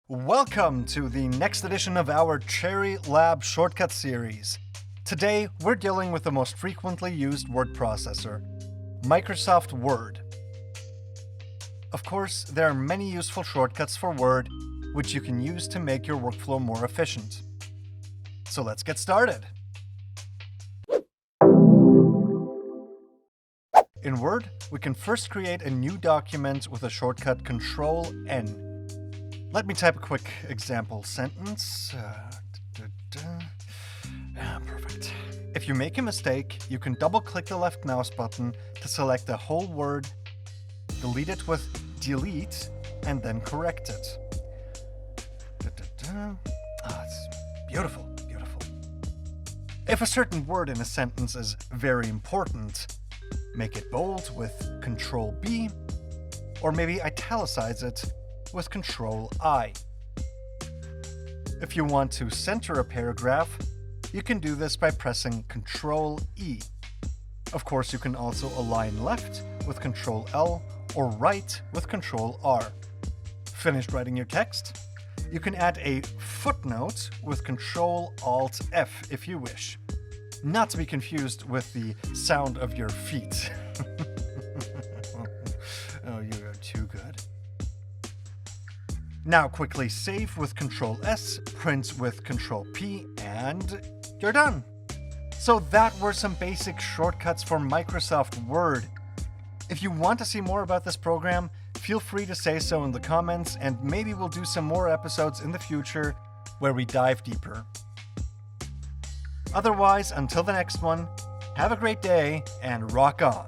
Welcome to the next edition of our Cherry Lab Shortcut series. Today, we're dealing with the most frequently used word processor, Microsoft Word. Of course, there are many useful shortcuts for Word, which you can use to make your workflow more efficient. So let's get started. In Word, we can first create a new document with a shortcut Control-N. Let me type a quick example sentence. Perfect. If you make a mistake, you can double-click the left mouse button to select the whole word, delete it with delete, and then correct it. It's beautiful, beautiful. If a certain word in a sentence is very important, make it bold with Control-B, or maybe italicize it with Control-I. If you want to center a paragraph, you can do this by pressing Control-E. Of course, you can also align left with Control-L or right with Control-R. Finished writing your text? You can add a footnote with Control-Alt-F if you wish. Not to be confused with the sound of your feet. Oh, you are too good. Now quickly save with Control-S, print with Control-P, and you're done. So that were some basic shortcuts for Microsoft Word. If you want to see more about this program, feel free to say so in the comments, and maybe we'll do some more episodes in the future where we dive deeper. Otherwise, until the next one, have a great day and rock on.